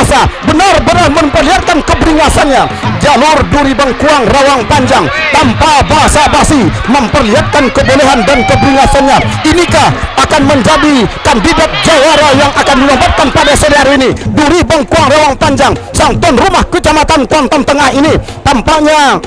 kuasa, benar-benar memperlihatkan keberingasannya. Jalur Duri Bengkuang Rawang Panjang tanpa basa-basi memperlihatkan kebolehan dan keberingasannya. Inikah akan menjadi kandidat jawara yang akan dinobatkan pada sore hari ini? Duri Bengkuang Rawang Panjang, sang tuan rumah Kecamatan Kuantan Tengah ini tampaknya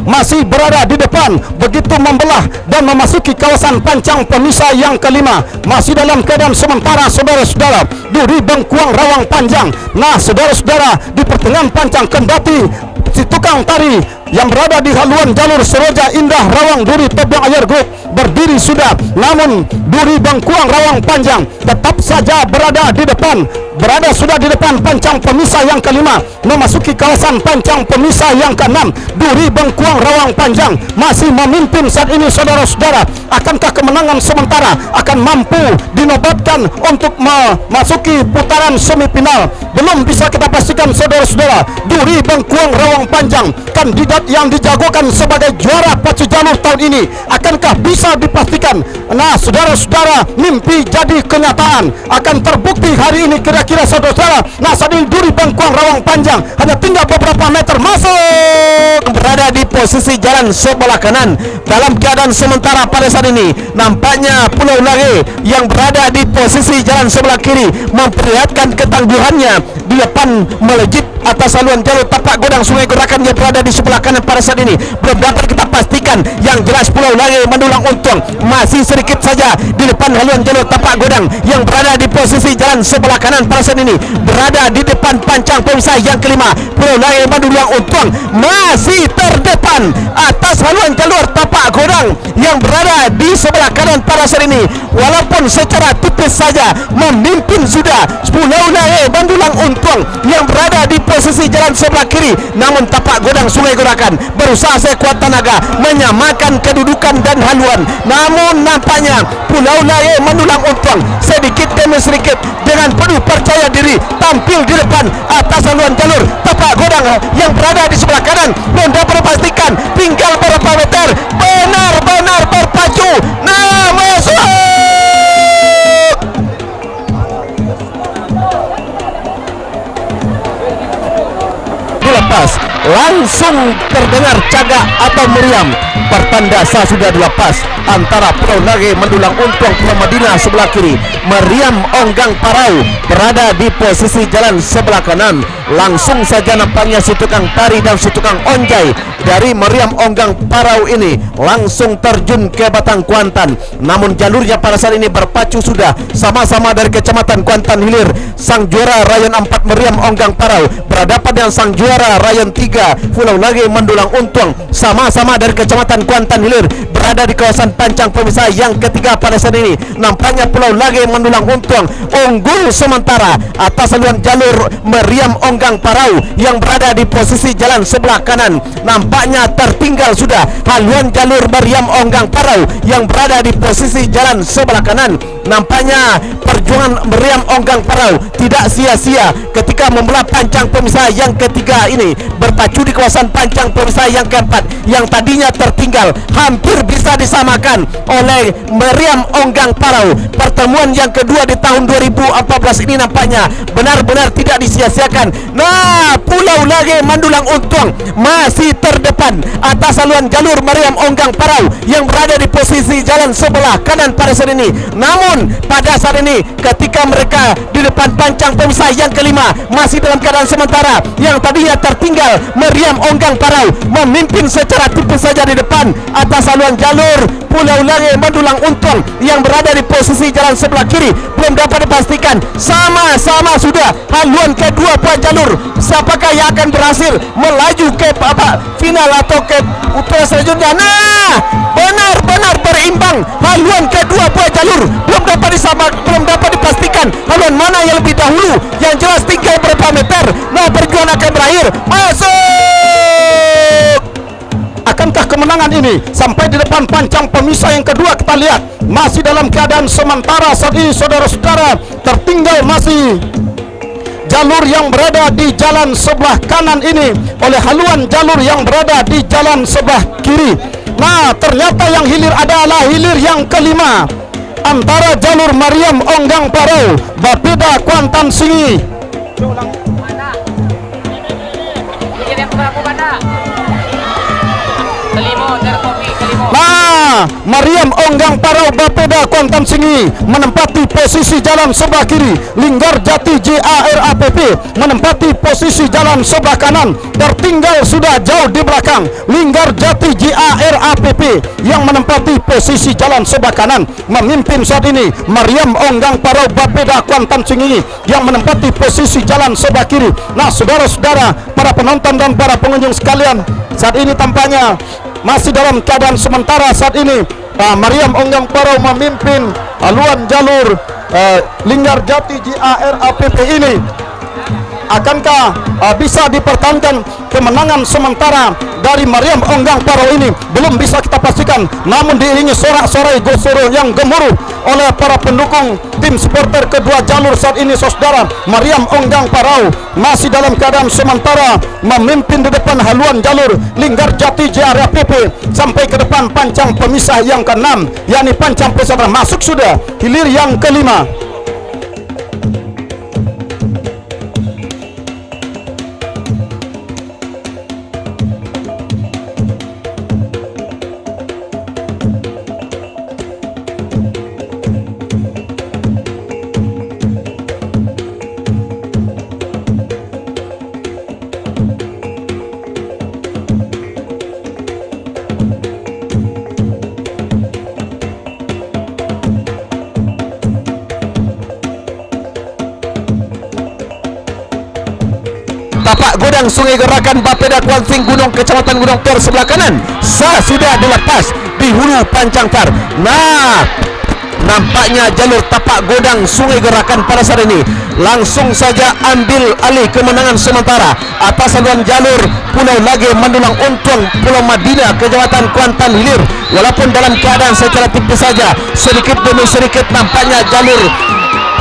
masih berada di depan, begitu membelah dan memasuki kawasan pancang pemisah yang kelima. Masih dalam keadaan sementara, saudara-saudara, Duri Bengkuang Rawang Panjang. Nah, saudara-saudara, di pertengahan pancang kendati si tukang tari yang berada di haluan jalur Seroja Indah Rawang Duri Tebang Ayer Group berdiri sudah, namun Duri Bengkuang Rawang Panjang tetap saja berada di depan, berada sudah di depan pancang pemisah yang kelima, memasuki kawasan pancang pemisah yang keenam. Duri Bengkuang Rawang Panjang masih memimpin saat ini, saudara-saudara. Akankah kemenangan sementara akan mampu dinobatkan untuk memasuki putaran semifinal? Belum bisa kita pastikan, saudara-saudara. Duri Bengkuang Rawang Panjang, kandidat yang dijagokan sebagai juara pacu jalur tahun ini, akankah bisa dipastikan? Nah, saudara-saudara, mimpi jadi kenyataan, akan terbukti hari ini kira-kira, saudara-saudara. Nah, saat ini Duri Bengkuang Rawang Panjang hanya tinggal beberapa meter masuk, berada di posisi jalan sebelah kanan. Dalam keadaan sementara pada saat ini, nampaknya Pulau Lage yang berada di posisi jalan sebelah kiri memperlihatkan ketangguhannya di depan melejit atas saluran jalur tapak godang Sungai Gorakan yang berada di sebelah kanan pada saat ini. Belum dapat kita pastikan. Yang jelas Pulau Lage mendulang untung masih sedikit saja di depan haluan jalur tapak godang yang berada di posisi jalan sebelah kanan pada saat ini, berada di depan pancang pemisah yang kelima. Pulau Lage mendulang untung masih terdepan atas haluan jalur tapak godang yang berada di sebelah kanan pada saat ini, walaupun secara tipis saja memimpin sudah. Pulau Lage mendulang untung yang berada di posisi jalan sebelah kiri, namun tapak godang Sungai Gorakan berusaha sekuat tenaga menyamakan kedudukan dan haluan, namun nampaknya Pulau Lage mendulang untung sedikit demi sedikit dengan penuh percaya diri tampil di depan atas haluan jalur tapak godang yang berada di sebelah kanan. Belum dapat dipastikan, tinggal berapa meter, benar-benar berpacu. Nah, masuk dilepas, langsung terdengar cagak atau meriam, pertanda sah sudah dilepas antara Pulau Lage mendulang untung Pulau Madinah sebelah kiri. Meriam Onggang Parau berada di posisi jalan sebelah kanan. Langsung saja nampaknya si tukang tari dan si tukang onjai dari Meriam Onggang Parau ini langsung terjun ke Batang Kuantan, namun jalurnya pada saat ini berpacu sudah, sama-sama dari Kecamatan Kuantan Hilir. Sang juara Rayon 4 Meriam Onggang Parau berhadapan dengan sang juara Rayon 3 Pulau Lage mendulang untung, sama-sama dari Kecamatan Kuantan Hilir, berada di kawasan pancang pemisah yang ketiga pada saat ini. Nampaknya Pulau Lage mendulang untung, unggul sementara atas haluan jalur Meriam Onggang Parau yang berada di posisi jalan sebelah kanan. Nampaknya tertinggal sudah haluan jalur Meriam Onggang Parau yang berada di posisi jalan sebelah kanan. Nampaknya perjuangan Meriam Onggang Parau tidak sia-sia ketika membelah pancang pemisah yang ketiga ini, berpacu di kawasan pancang pemisah yang keempat yang tadinya tertinggal, hampir bisa disamakan oleh Meriam Onggang Parau. Pertemuan yang kedua di tahun 2014 ini nampaknya benar-benar tidak disia-siakan. Nah, Pulau Lage mendulang untung masih terdepan atas haluan jalur Meriam Onggang Parau yang berada di posisi jalan sebelah kanan pada saat ini. Namun pada saat ini ketika mereka di depan pancang pemisah yang kelima, masih dalam keadaan sementara, yang tadinya tertinggal Meriam Onggang Parau memimpin secara tipis saja di depan atas haluan jalur Pulau Lage mendulang untung yang berada di posisi jalan sebelah kiri. Belum dapat dipastikan, sama-sama sudah haluan kedua buah jalur. Siapakah yang akan berhasil melaju ke babak final atau ke putaran selanjutnya? Nah, benar-benar berimbang haluan kedua buah jalur. Belum dapat dipastikan haluan mana yang lebih dahulu. Yang jelas tinggal berapa meter. Nah, perjuangan akan berakhir. Masuk! Akankah kemenangan ini sampai di depan pancang pemisah yang kedua? Kita lihat masih dalam keadaan sementara saat ini, saudara-saudara. Tertinggal masih jalur yang berada di jalan sebelah kanan ini oleh haluan jalur yang berada di jalan sebelah kiri. Nah, ternyata yang hilir adalah hilir yang kelima antara jalur Meriam Onggang Parau, Bapeda Kuantan Singi. Nah, Mariam Onggang Parau Bapeda Kuantan Singi menempati posisi jalan sebelah kiri. Linggar Jati JARAPP menempati posisi jalan sebelah kanan. Tertinggal sudah jauh di belakang Linggar Jati JARAPP yang menempati posisi jalan sebelah kanan. Memimpin saat ini Mariam Onggang Parau Bapeda Kuantan Singi yang menempati posisi jalan sebelah kiri. Nah, saudara-saudara, para penonton dan para pengunjung sekalian, saat ini tampaknya masih dalam keadaan sementara saat ini. Mariam Onggang Parau memimpin haluan jalur Linggar Jati JARAPP ini. Akankah bisa dipertahankan kemenangan sementara dari Mariam Onggang Parau ini? Belum bisa kita pastikan, namun diiringi sorak-sorai gosoro yang gemuruh oleh para pendukung tim supporter kedua jalur saat ini, saudara. Mariam Onggang Parau masih dalam keadaan sementara memimpin di depan haluan jalur Linggar Jati JARAPP sampai ke depan pancang pemisah yang ke-6, yakni pancang pemisah masuk sudah hilir yang kelima. Tapak Godang Sungai Gerakan Bapeda Kuanting Gunung Kecamatan Gunung Tor sebelah kanan sudah dilepas di hulu pancang tar. Nah, nampaknya jalur tapak Godang Sungai Gerakan pada saat ini langsung saja ambil alih kemenangan sementara atas saluran jalur Pulau Lage Mandulang Untung Pulau Madinah Kecamatan Kuantan Hilir. Walaupun dalam keadaan secara tipis saja, sedikit demi sedikit nampaknya jalur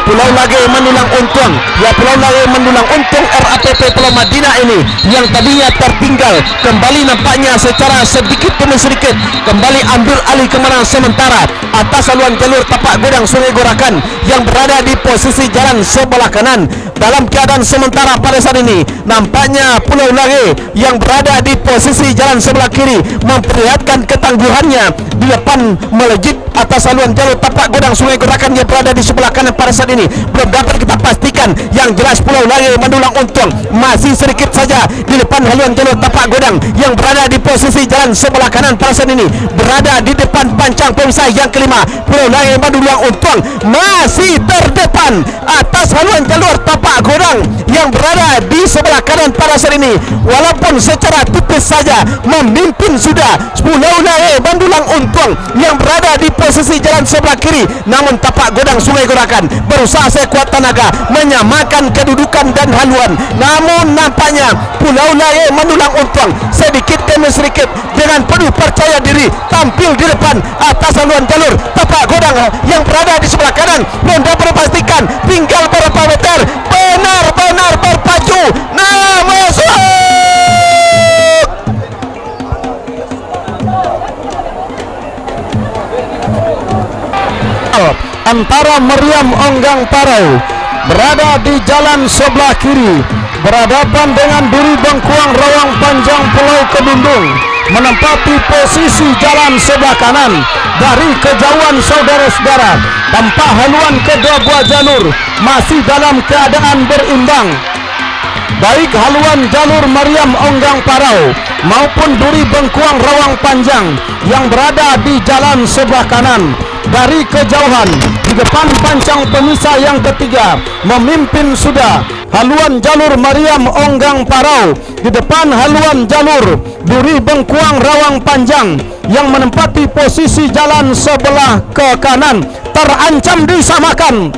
Pulau Lage Mandulang Untung, ya Pulau Lage Mandulang Untung RAPP Pulau Madinah ini yang tadinya tertinggal kembali nampaknya secara sedikit demi sedikit kembali ambil alih kemenangan sementara atas saluran jalur tapak Godang Sungai Gerakan yang berada di posisi jalan sebelah kanan. Dalam keadaan sementara pada saat ini nampaknya Pulau Lage yang berada di posisi jalan sebelah kiri memperlihatkan ketangguhannya di depan melejit atas saluran jalur tapak Godang Sungai Gerakan yang berada di sebelah kanan pada saat ini. Belum dapat kita pastikan. Yang jelas Pulau Lage Mandulang Untung masih sedikit saja di depan haluan jalur tapak Godang yang berada di posisi jalan sebelah kanan pada saat ini, berada di depan pancang pemisah yang kelima. Pulau Lage Mandulang Untung masih terdepan atas haluan jalur tapak Godang yang berada di sebelah kanan pada saat ini, walaupun secara tipis saja memimpin sudah Pulau Lage Mandulang Untung yang berada di posisi jalan sebelah kiri. Namun tapak Godang Sungai Gerakan berusaha sekuat tenaga menyamakan kedudukan dan haluan. Namun nampaknya Pulau Lage Mandulang Untung sedikit demi sedikit dengan penuh percaya diri tampil di depan atas haluan jalur tapak Godang yang berada di sebelah kanan. Belum dapat dipastikan, tinggal beberapa meter, benar-benar berpacu. Nah, masuk antara Mariam Onggang Parau berada di jalan sebelah kiri berhadapan dengan Duri Bengkuang Rawang Panjang Pulau Kedundung menempati posisi jalan sebelah kanan. Dari kejauhan saudara-saudara, tampak haluan kedua buah jalur masih dalam keadaan berimbang. Baik haluan jalur Mariam Onggang Parau maupun Duri Bengkuang Rawang Panjang yang berada di jalan sebelah kanan. Dari kejauhan di depan pancang pemisah yang ketiga memimpin sudah haluan jalur Mariam Onggang Parau. Di depan haluan jalur Duri Bengkuang Rawang Panjang yang menempati posisi jalan sebelah ke kanan terancam disamakan.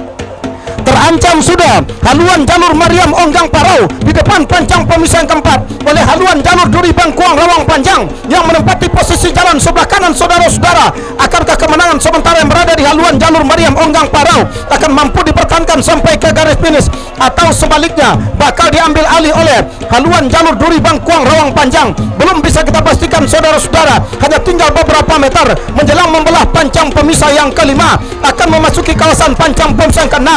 Terancam sudah haluan jalur Mariam Onggang Parau di depan pancang pemisah yang keempat oleh haluan jalur Duri Bengkuang Rawang Panjang yang menempati posisi jalan sebelah kanan. Saudara-saudara, akankah kemenangan sementara yang berada di haluan jalur Mariam Onggang Parau akan mampu dipertahankan sampai ke garis finish, atau sebaliknya bakal diambil alih oleh haluan jalur Duri Bengkuang Rawang Panjang? Belum bisa kita pastikan, saudara-saudara. Hanya tinggal beberapa meter menjelang membelah pancang pemisah yang kelima akan memasuki kawasan pancang pemisah yang ke-6.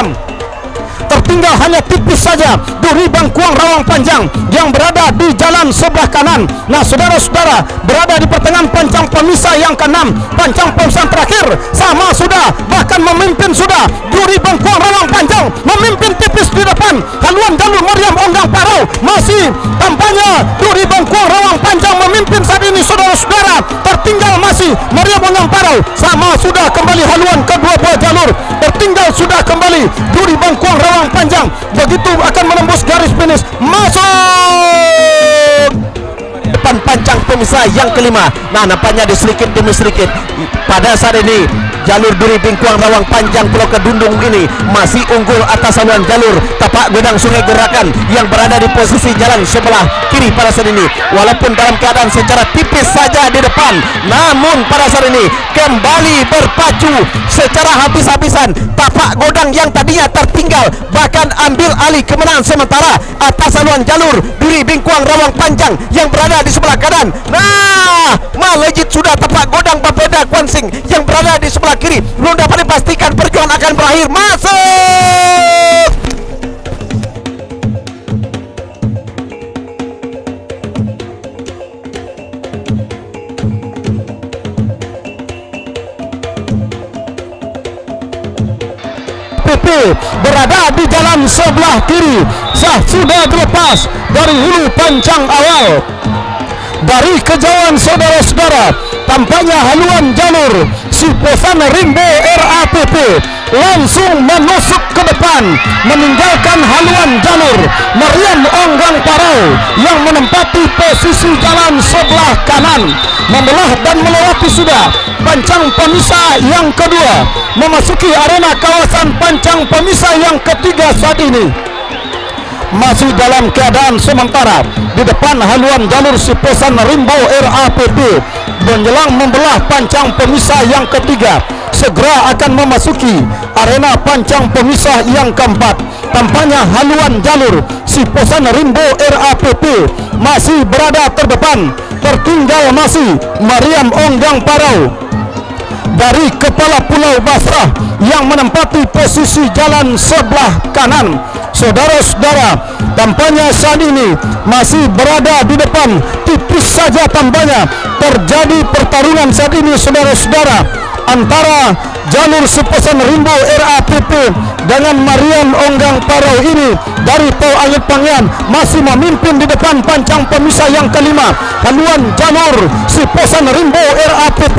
tertinggal hanya tipis saja Duri Bangkuang Rawang Panjang yang berada di jalan sebelah kanan. Nah saudara-saudara, berada di pertengahan pancang pemisah yang ke-6, pancang pemisah terakhir, sama sudah, bahkan memimpin sudah. Duri Bangkuang Rawang Panjang memimpin tipis di depan. Haluan Jalur Mariam Onggang Parau masih tampaknya Duri Bangkuang Rawang Panjang memimpin saat ini saudara-saudara. Tertinggal masih Mariam Onggang Parau, sama sudah kembali haluan kedua buah jalur. Tertinggal sudah kembali Duri Bangkuang Rawang Panjang. Begitu akan menembus garis finish, masuk depan pancang pemisah yang ke-5. Nah nampaknya sedikit demi sedikit pada saat ini jalur Duri Bangkuang Rawang Panjang Pulau Kedundung ini masih unggul atas haluan jalur Tapak Godang Sungai Gerakan yang berada di posisi jalan sebelah kiri pada saat ini, walaupun dalam keadaan secara tipis saja di depan, namun pada saat ini kembali berpacu secara habis-habisan. Tapak Godang yang tadinya tertinggal bahkan ambil alih kemenangan sementara atas haluan jalur Duri Bangkuang Rawang Panjang yang berada di sebelah kanan. Nah melejit sudah Tapak Godang Bapeda Kwansing yang berada di sebelah kiri. Belum dapat dipastikan perjuangan akan berakhir. Masuk PP berada di jalan sebelah kiri. Sudah dilepas dari hulu pancang awal. Dari kejauhan saudara-saudara, tampaknya haluan jalur Siposan Rimbo RAPP langsung menusuk ke depan, meninggalkan haluan jalur Mariam Onggang Parau yang menempati posisi jalan sebelah kanan, membelah dan melewati sudah pancang pemisah yang kedua, memasuki arena kawasan pancang pemisah yang ketiga saat ini. Masih dalam keadaan sementara di depan haluan jalur Siposan Rimbo RAPP menjelang membelah pancang pemisah yang ketiga, segera akan memasuki arena pancang pemisah yang keempat. Tampaknya haluan jalur Siposan Rimbo RAPP masih berada terdepan. Tertinggal masih Mariam Onggang Parau dari Kepala Pulau Basrah yang menempati posisi jalan sebelah kanan. Saudara-saudara, tampaknya saat ini masih berada di depan, tipis saja tampaknya terjadi pertarungan saat ini saudara-saudara antara jalur Siposan Rimbo RAPP dengan Mariam Onggang Parau ini dari Pau Angit Pangian masih memimpin di depan pancang pemisah yang kelima. Haluan jalur Siposan Rimbo RAPP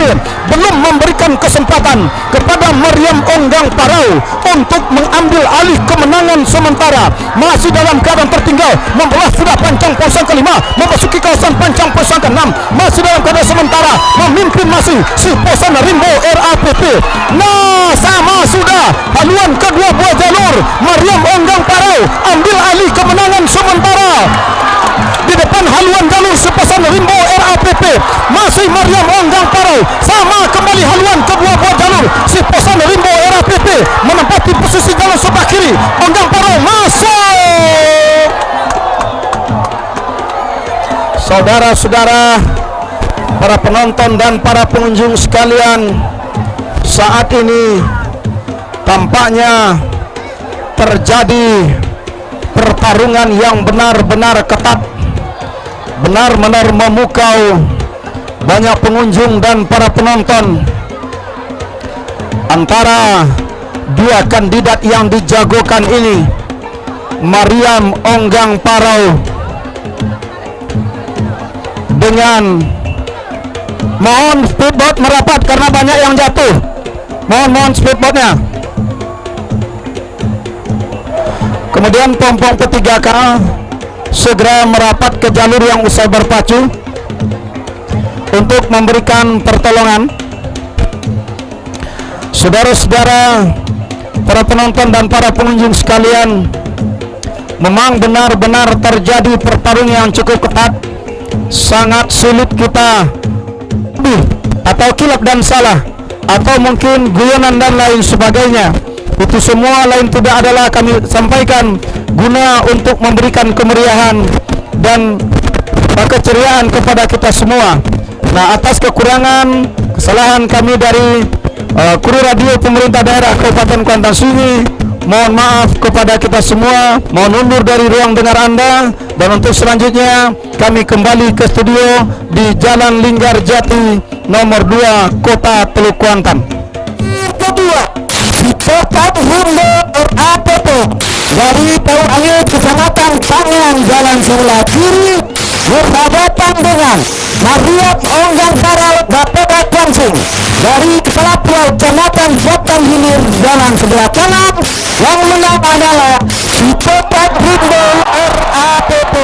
belum memberikan kesempatan kepada Mariam Onggang Parau untuk mengambil alih kemenangan sementara. Masih dalam keadaan tertinggal, membelah sudah pancang pemisah kelima, memasuki kawasan pancang pemisah ke-6. Masih dalam keadaan sementara, memimpin masih Siposan Rimbo RAPP. Nah sama sudah haluan kedua buah jalur Mariam Onggang Parau ambil alih kemenangan sementara di depan haluan jalur Siposan Rimbo RAPP. Masih Mariam Onggang Parau, sama kembali haluan kedua buah jalur Siposan Rimbo RAPP menempati posisi jalan sebelah kiri. Onggang Parau masuk. Saudara-saudara, para penonton dan para pengunjung sekalian, saat ini tampaknya terjadi pertarungan yang benar-benar ketat, benar-benar memukau banyak pengunjung dan para penonton antara dua kandidat yang dijagokan ini, Mariam Onggang Parau dengan, mohon speedboat merapat karena banyak yang jatuh, mohon speedboatnya. Kemudian pompong P3K segera merapat ke jalur yang usai berpacu untuk memberikan pertolongan. Saudara-saudara, para penonton dan para pengunjung sekalian, memang benar-benar terjadi pertarungan yang cukup ketat. Sangat sulit kita atau kilap dan salah atau mungkin guyonan dan lain sebagainya. Itu semua lain tidak adalah kami sampaikan guna untuk memberikan kemeriahan dan keceriaan kepada kita semua. Nah, atas kekurangan kesalahan kami dari kru radio pemerintah daerah Kabupaten Kuantan Sunyi, mohon maaf kepada kita semua, mohon undur dari ruang dengar Anda, dan untuk selanjutnya kami kembali ke studio di Jalan Linggarjati nomor 2 Kota Teluk Kuantan. Kedua, Sipokat Hundo RAPP dari Tahu Angin Kecamatan Pangan Jalan sebelah kiri berhadapan dengan Mariam Onggang Karal Bapedat Langsung dari Kepala Pulau Kecamatan Jatan Hilir Jalan sebelah kanan. Yang menang adalah Sipokat Hundo RAPP.